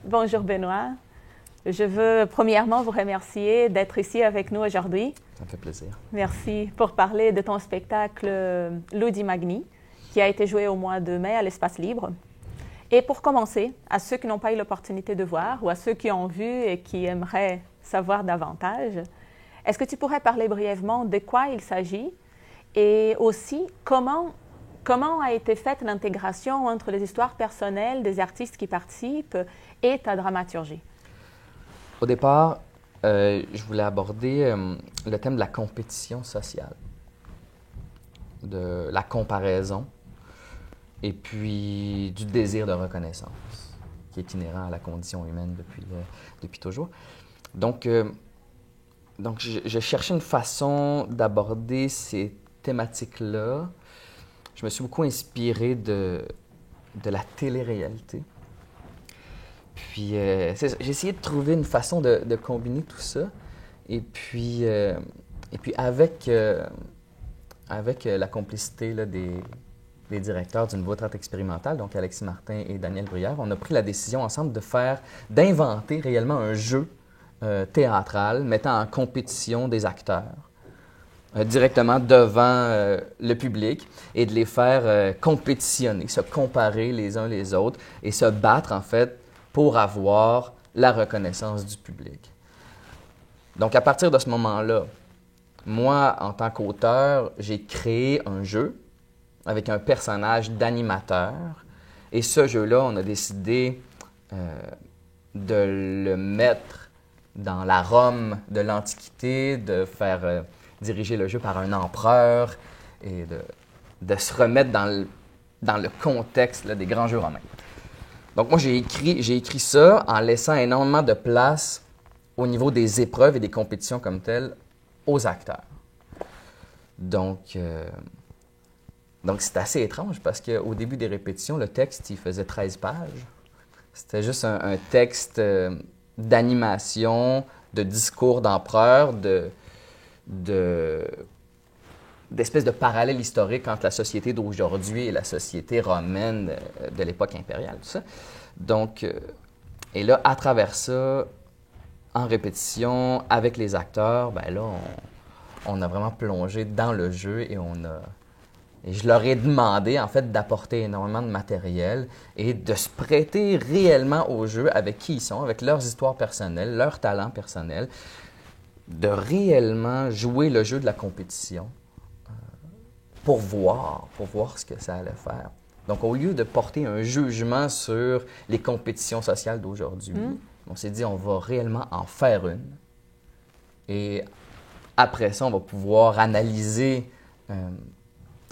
Bonjour Benoît. Je veux premièrement vous remercier d'être ici avec nous aujourd'hui. Ça me fait plaisir. Merci pour parler de ton spectacle Ludi Magni, qui a été joué au mois de mai à l'Espace Libre. Et pour commencer, à ceux qui n'ont pas eu l'opportunité de voir ou à ceux qui ont vu et qui aimeraient savoir davantage, est-ce que tu pourrais parler brièvement de quoi il s'agit et aussi comment a été faite l'intégration entre les histoires personnelles des artistes qui participent et ta dramaturgie? Au départ, je voulais aborder le thème de la compétition sociale, de la comparaison et puis du désir de reconnaissance qui est inhérent à la condition humaine depuis toujours. Donc, je cherchais une façon d'aborder ces thématiques-là. Je me suis beaucoup inspiré de la télé-réalité. Puis, j'ai essayé de trouver une façon de combiner tout ça. Et puis avec la complicité là, des directeurs du Nouveau Théâtre expérimental, donc Alexis Martin et Daniel Bruyère, on a pris la décision ensemble d'inventer réellement un jeu théâtral mettant en compétition des acteurs directement devant le public et de les faire compétitionner, se comparer les uns les autres et se battre en fait pour avoir la reconnaissance du public. Donc à partir de ce moment-là, moi en tant qu'auteur, j'ai créé un jeu avec un personnage d'animateur et ce jeu-là, on a décidé de le mettre dans la Rome de l'Antiquité, de faire diriger le jeu par un empereur et de se remettre dans le contexte là, des grands jeux romains. Donc moi, j'ai écrit ça en laissant énormément de place au niveau des épreuves et des compétitions comme telles aux acteurs. Donc c'est assez étrange parce qu'au début des répétitions, le texte, il faisait 13 pages. C'était juste un texte d'animation, de discours d'empereur, d'espèces de parallèles historiques entre la société d'aujourd'hui et la société romaine de l'époque impériale, tout ça. Donc, et là, à travers ça, en répétition, avec les acteurs, ben là, on a vraiment plongé dans le jeu et je leur ai demandé, en fait, d'apporter énormément de matériel et de se prêter réellement au jeu avec qui ils sont, avec leurs histoires personnelles, leurs talents personnels, de réellement jouer le jeu de la compétition pour voir ce que ça allait faire. Donc, au lieu de porter un jugement sur les compétitions sociales d'aujourd'hui, on s'est dit, on va réellement en faire une. Et après ça, on va pouvoir analyser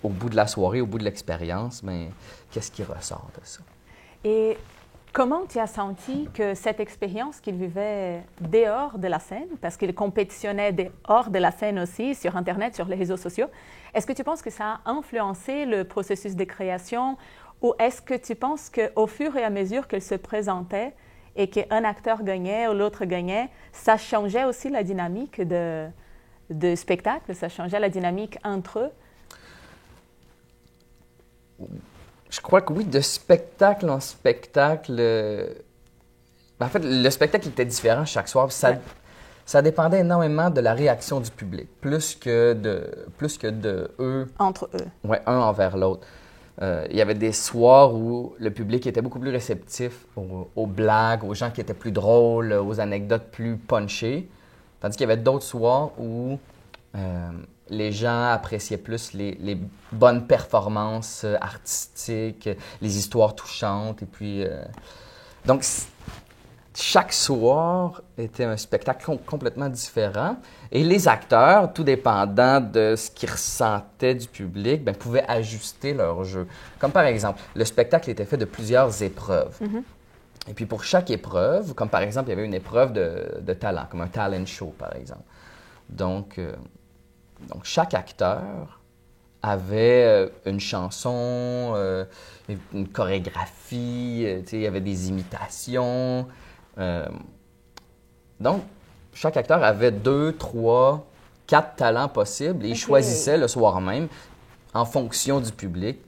au bout de la soirée, au bout de l'expérience, mais qu'est-ce qui ressort de ça. Et comment tu as senti que cette expérience qu'il vivait dehors de la scène, parce qu'il compétitionnait dehors de la scène aussi, sur Internet, sur les réseaux sociaux, est-ce que tu penses que ça a influencé le processus de création ou est-ce que tu penses qu'au fur et à mesure qu'il se présentait et qu'un acteur gagnait ou l'autre gagnait, ça changeait aussi la dynamique de spectacle, ça changeait la dynamique entre eux? Je crois que oui, de spectacle en spectacle. En fait, le spectacle était différent chaque soir. Ça dépendait énormément de la réaction du public, plus que de eux. Entre eux. Oui, un envers l'autre. Il y avait des soirs où le public était beaucoup plus réceptif aux blagues, aux gens qui étaient plus drôles, aux anecdotes plus punchées. Tandis qu'il y avait d'autres soirs où les gens appréciaient plus les bonnes performances artistiques, les histoires touchantes. Et puis, donc, chaque soir était un spectacle complètement différent. Et les acteurs, tout dépendant de ce qu'ils ressentaient du public, pouvaient ajuster leur jeu. Comme par exemple, le spectacle était fait de plusieurs épreuves. Mm-hmm. Et puis pour chaque épreuve, comme par exemple, il y avait une épreuve de talent, comme un talent show, par exemple. Donc chaque acteur avait une chanson, une chorégraphie, il y avait des imitations. Donc, chaque acteur avait 2, 3, 4 talents possibles et il choisissait le soir même, en fonction du public,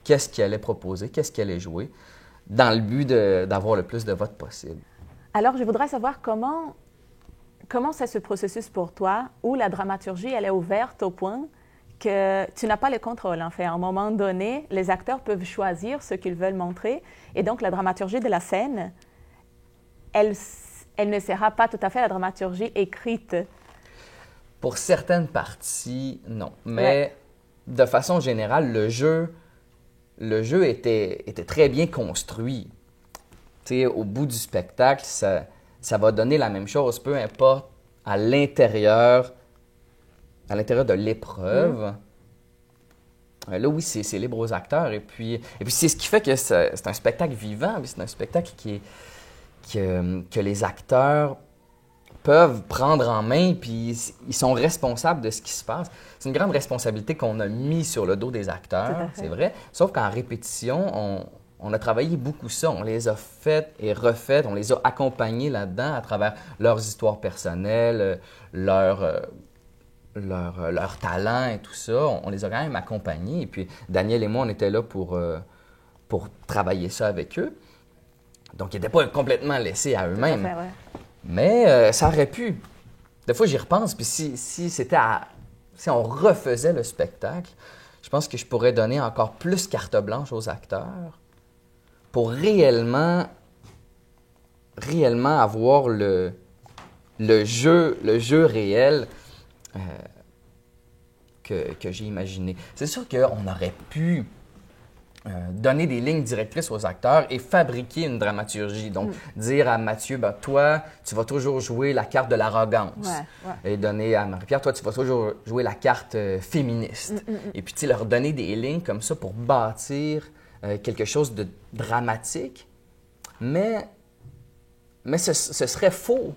qu'est-ce qu'il allait proposer, qu'est-ce qu'il allait jouer. dans le but d'avoir le plus de votes possible. Alors, je voudrais savoir comment c'est ce processus pour toi, où la dramaturgie, elle est ouverte au point que tu n'as pas le contrôle, en fait. À un moment donné, les acteurs peuvent choisir ce qu'ils veulent montrer, et donc la dramaturgie de la scène, elle ne sera pas tout à fait la dramaturgie écrite. Pour certaines parties, non. Mais de façon générale, le jeu était très bien construit. Tu sais, au bout du spectacle, ça va donner la même chose, peu importe à l'intérieur de l'épreuve. Là, oui, c'est libre aux acteurs. Et puis c'est ce qui fait que c'est un spectacle vivant, c'est un spectacle que les acteurs peuvent prendre en main, puis ils sont responsables de ce qui se passe. C'est une grande responsabilité qu'on a mis sur le dos des acteurs, c'est vrai. Sauf qu'en répétition, on a travaillé beaucoup ça. On les a faites et refaites, on les a accompagnés là-dedans à travers leurs histoires personnelles, leur talent et tout ça. On les a quand même accompagnés. Et puis, Daniel et moi, on était là pour travailler ça avec eux. Donc, ils n'étaient pas complètement laissés à eux-mêmes. Tout à fait, ouais. Mais ça aurait pu. Des fois, j'y repense. Puis si on refaisait le spectacle, je pense que je pourrais donner encore plus carte blanche aux acteurs pour réellement avoir le jeu réel que j'ai imaginé. C'est sûr qu'on aurait pu donner des lignes directrices aux acteurs et fabriquer une dramaturgie. Donc, dire à Mathieu, ben, toi, tu vas toujours jouer la carte de l'arrogance. Et donner à Marie-Pierre, toi, tu vas toujours jouer la carte féministe. Et puis, tu sais, leur donner des lignes comme ça pour bâtir quelque chose de dramatique. Mais ce serait faux.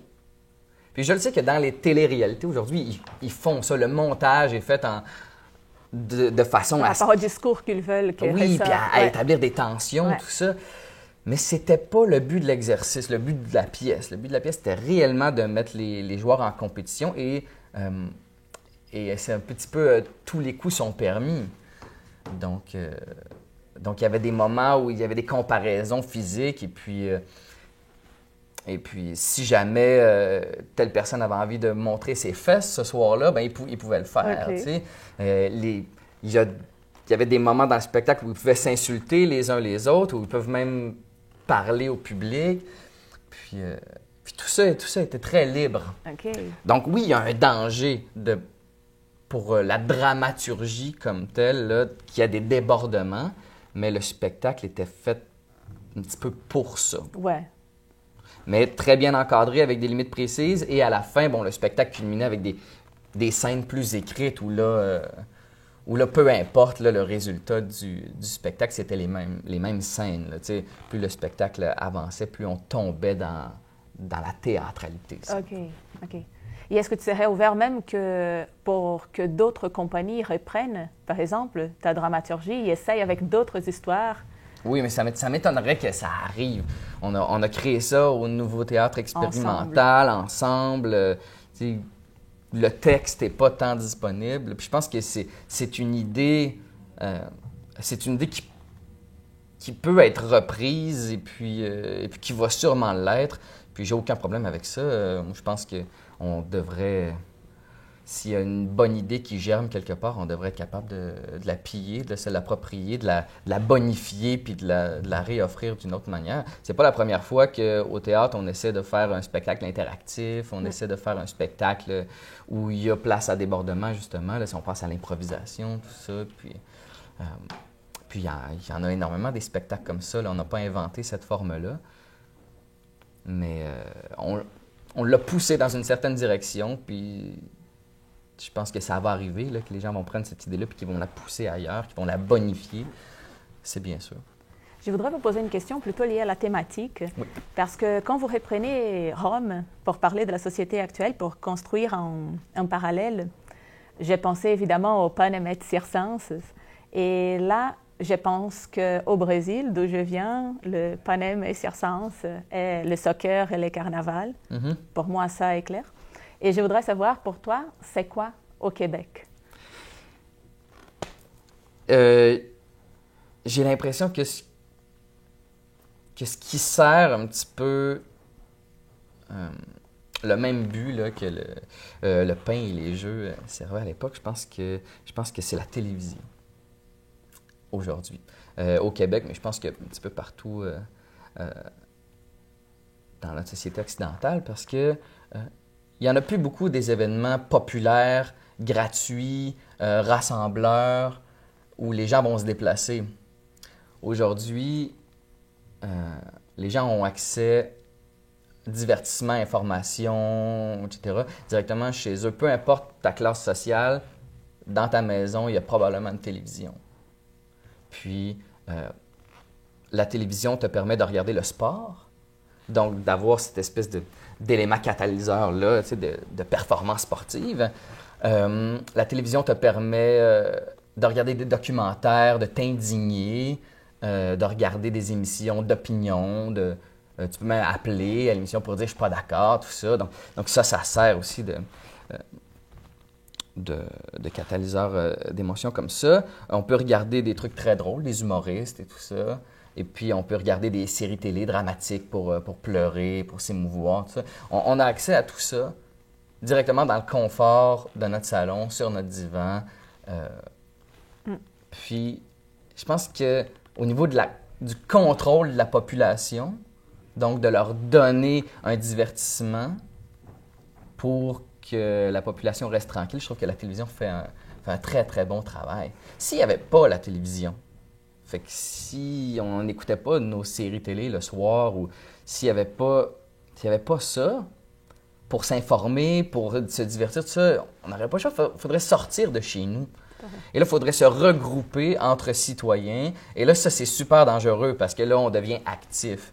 Puis je le sais que dans les téléréalités aujourd'hui, ils font ça. Le montage est fait de façon par rapport au discours qu'ils veulent. Oui, puis à établir des tensions, tout ça. Mais c'était pas le but de l'exercice, le but de la pièce. Le but de la pièce, c'était réellement de mettre les joueurs en compétition et c'est un petit peu tous les coups sont permis. Donc, il y avait des moments où il y avait des comparaisons physiques et puis si jamais telle personne avait envie de montrer ses fesses ce soir-là, ben, il pouvait le faire. Tu sais. Il y avait des moments dans le spectacle où ils pouvaient s'insulter les uns les autres, où ils peuvent même parler au public. Puis tout ça était très libre. Donc oui, il y a un danger pour la dramaturgie comme telle, là, qu'il y a des débordements, mais le spectacle était fait un petit peu pour ça. Ouais. Mais très bien encadré avec des limites précises. Et à la fin, bon, le spectacle culminait avec des scènes plus écrites où là, peu importe là, le résultat du spectacle, c'était les mêmes scènes. Là, plus le spectacle avançait, plus on tombait dans la théâtralité. Ça. OK. Et est-ce que tu serais ouvert même pour que d'autres compagnies reprennent, par exemple, ta dramaturgie et essayent avec d'autres histoires? Oui, mais ça m'étonnerait que ça arrive. On a créé ça au Nouveau Théâtre Expérimental, ensemble. Le texte n'est pas tant disponible. Puis je pense que c'est une idée qui peut être reprise et puis qui va sûrement l'être. Puis j'ai aucun problème avec ça. Je pense qu'on devrait... S'il y a une bonne idée qui germe quelque part, on devrait être capable de la piller, de se l'approprier, de la bonifier puis de la réoffrir d'une autre manière. C'est pas la première fois qu'au théâtre, on essaie de faire un spectacle interactif, on essaie de faire un spectacle où il y a place à débordement, justement. Là, si on passe à l'improvisation, tout ça. Puis il y en a énormément des spectacles comme ça. Là. On n'a pas inventé cette forme-là. Mais on l'a poussé dans une certaine direction, puis... Je pense que ça va arriver, là, que les gens vont prendre cette idée-là puis qu'ils vont la pousser ailleurs, qu'ils vont la bonifier. C'est bien sûr. Je voudrais vous poser une question plutôt liée à la thématique. Oui. Parce que quand vous reprenez Rome pour parler de la société actuelle, pour construire un parallèle, j'ai pensé évidemment au Panem et Circenses. Et là, je pense qu'au Brésil, d'où je viens, le Panem et Circenses est le soccer et le carnaval. Mm-hmm. Pour moi, ça est clair. Et je voudrais savoir, pour toi, c'est quoi au Québec? J'ai l'impression que que ce qui sert un petit peu le même but là, que le pain et les jeux servaient à l'époque, je pense que c'est la télévision aujourd'hui. Au Québec, mais je pense qu'un petit peu partout dans notre société occidentale, parce que il n'y en a plus beaucoup des événements populaires, gratuits, rassembleurs, où les gens vont se déplacer. Aujourd'hui, les gens ont accès divertissement, information, etc., directement chez eux. Peu importe ta classe sociale, dans ta maison, il y a probablement une télévision. Puis, la télévision te permet de regarder le sport, donc d'avoir cette espèce d'élément catalyseur-là, tu sais, de performance sportive. La télévision te permet de regarder des documentaires, de t'indigner, de regarder des émissions d'opinion, tu peux même appeler à l'émission pour dire « je suis pas d'accord », tout ça. Donc ça sert aussi de catalyseur d'émotions comme ça. On peut regarder des trucs très drôles, des humoristes et tout ça. Et puis, on peut regarder des séries télé dramatiques pour pleurer, pour s'émouvoir, tout ça. On a accès à tout ça directement dans le confort de notre salon, sur notre divan. Puis, je pense qu'au niveau du contrôle de la population, donc de leur donner un divertissement pour que la population reste tranquille, je trouve que la télévision fait un très, très bon travail. S'il n'y avait pas la télévision, fait que si on n'écoutait pas nos séries télé le soir ou s'il n'y avait pas ça pour s'informer, pour se divertir, tout ça, on n'aurait pas le choix. Il faudrait sortir de chez nous. Et là, il faudrait se regrouper entre citoyens. Et là, ça, c'est super dangereux parce que là, on devient actif.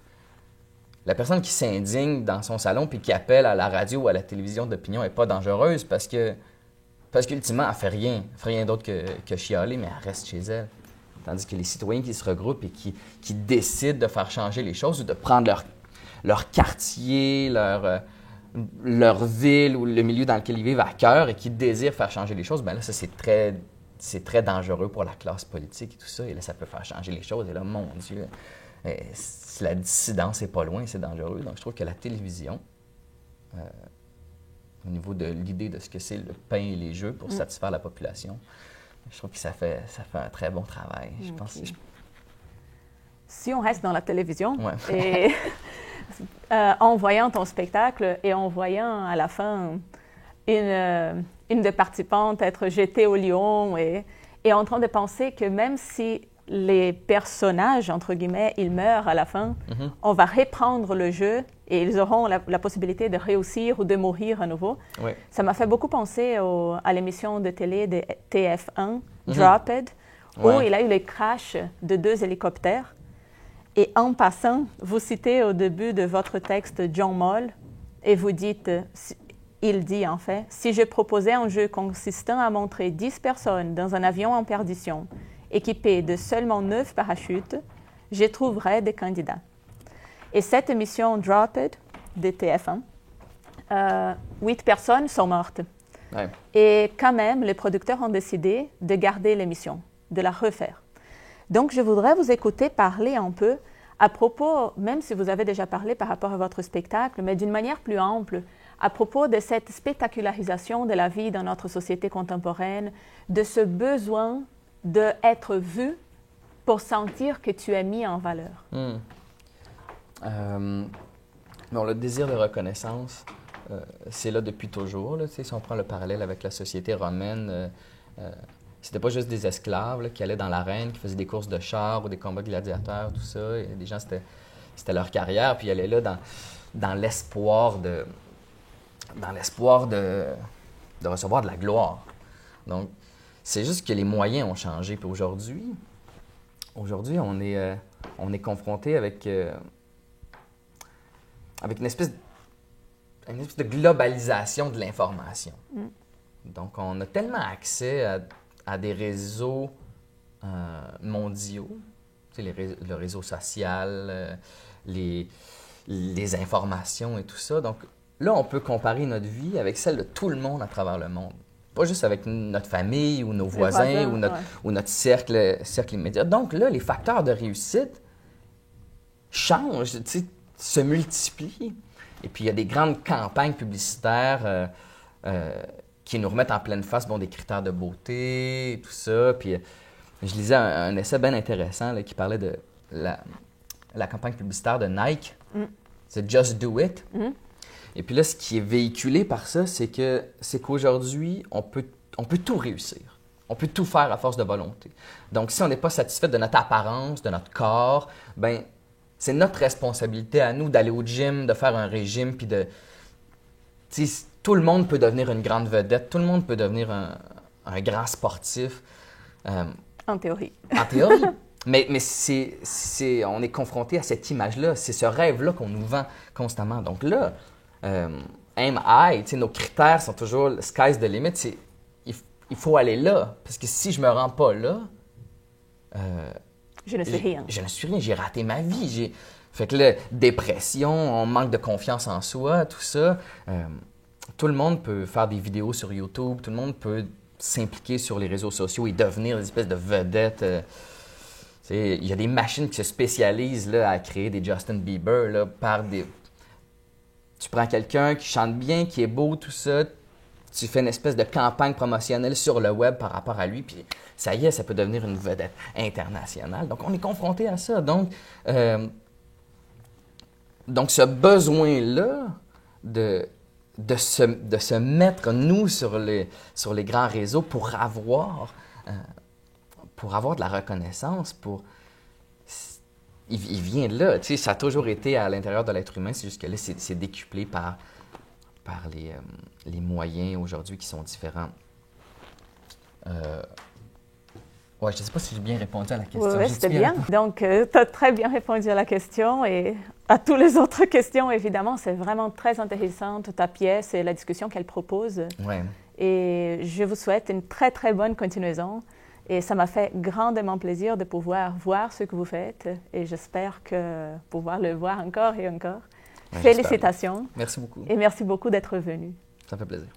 La personne qui s'indigne dans son salon puis qui appelle à la radio ou à la télévision d'opinion n'est pas dangereuse parce qu'ultimement, elle ne fait rien d'autre que chialer, mais elle reste chez elle. Tandis que les citoyens qui se regroupent et qui décident de faire changer les choses ou de prendre leur quartier, leur ville ou le milieu dans lequel ils vivent à cœur et qui désirent faire changer les choses, bien là, ça, c'est très dangereux pour la classe politique et tout ça. Et là, ça peut faire changer les choses. Et là, mon Dieu, si la dissidence n'est pas loin, c'est dangereux. Donc, je trouve que la télévision, au niveau de l'idée de ce que c'est le pain et les jeux pour satisfaire la population, je trouve que ça fait un très bon travail. Je pense. Si on reste dans la télévision, ouais. Et en voyant ton spectacle et en voyant à la fin une des participantes être jetée au lion et en train de penser que même si les personnages, entre guillemets, ils meurent à la fin, on va reprendre le jeu et ils auront la possibilité de réussir ou de mourir à nouveau. Oui. Ça m'a fait beaucoup penser à l'émission de télé de TF1, Dropped, où il a eu le crash de 2 hélicoptères. Et en passant, vous citez au début de votre texte John Moll et vous dites, il dit en fait, « Si je proposais un jeu consistant à montrer 10 personnes dans un avion en perdition, équipé de seulement 9 parachutes, je trouverais des candidats. » Et cette émission Dropped de TF1, 8 personnes sont mortes. Ouais. Et quand même, les producteurs ont décidé de garder l'émission, de la refaire. Donc, je voudrais vous écouter parler un peu à propos, même si vous avez déjà parlé par rapport à votre spectacle, mais d'une manière plus ample, à propos de cette spectacularisation de la vie dans notre société contemporaine, de ce besoin d'être vu pour sentir que tu es mis en valeur. Bon, le désir de reconnaissance, c'est là depuis toujours. Là, si on prend le parallèle avec la société romaine, c'était pas juste des esclaves là, qui allaient dans l'arène, qui faisaient des courses de chars ou des combats gladiateurs, tout ça. Et des gens, c'était leur carrière, puis ils allaient là dans l'espoir de recevoir de la gloire. Donc, c'est juste que les moyens ont changé. Puis aujourd'hui, on est confronté avec une espèce de globalisation de l'information. Donc, on a tellement accès à des réseaux mondiaux, tu sais, le réseau social, les informations et tout ça. Donc, là, on peut comparer notre vie avec celle de tout le monde à travers le monde. Pas juste avec notre famille ou nos voisins ou notre cercle immédiat. Donc là, les facteurs de réussite changent, tu sais, se multiplient. Et puis, il y a des grandes campagnes publicitaires qui nous remettent en pleine face des critères de beauté et tout ça. Puis, je lisais un essai bien intéressant là, qui parlait de la campagne publicitaire de Nike. C'est Just Do It. Et puis là, ce qui est véhiculé par ça, c'est qu'aujourd'hui, on peut tout réussir. On peut tout faire à force de volonté. Donc, si on n'est pas satisfait de notre apparence, de notre corps, ben c'est notre responsabilité à nous d'aller au gym, de faire un régime, puis de... Tout le monde peut devenir une grande vedette, tout le monde peut devenir un grand sportif. En théorie. En théorie. Mais on est confronté à cette image-là, c'est ce rêve-là qu'on nous vend constamment. Donc là, aim high, nos critères sont toujours « sky's the limit », il faut aller là, parce que si je me rends pas là, je ne suis rien. Je ne suis rien, j'ai raté ma vie. Fait que là, dépression, on manque de confiance en soi, tout ça. Tout le monde peut faire des vidéos sur YouTube, tout le monde peut s'impliquer sur les réseaux sociaux et devenir des espèces de vedettes. Il y a des machines qui se spécialisent là, à créer des Justin Bieber là, par des... Tu prends quelqu'un qui chante bien, qui est beau, tout ça, tu fais une espèce de campagne promotionnelle sur le web par rapport à lui, puis ça y est, ça peut devenir une vedette internationale. Donc, on est confronté à ça. Donc ce besoin-là de se mettre, nous, sur les grands réseaux pour avoir de la reconnaissance, il vient de là. Tu sais, ça a toujours été à l'intérieur de l'être humain, c'est juste que là, c'est décuplé par les moyens aujourd'hui qui sont différents. Ouais, je ne sais pas si j'ai bien répondu à la question. Oui, c'était bien. Donc, tu as très bien répondu à la question et à toutes les autres questions, évidemment. C'est vraiment très intéressante, ta pièce et la discussion qu'elle propose. Ouais. Et je vous souhaite une très, très bonne continuation. Et ça m'a fait grandement plaisir de pouvoir voir ce que vous faites et j'espère pouvoir le voir encore et encore. Ouais, Félicitations. merci beaucoup. Et merci beaucoup d'être venu. Ça me fait plaisir.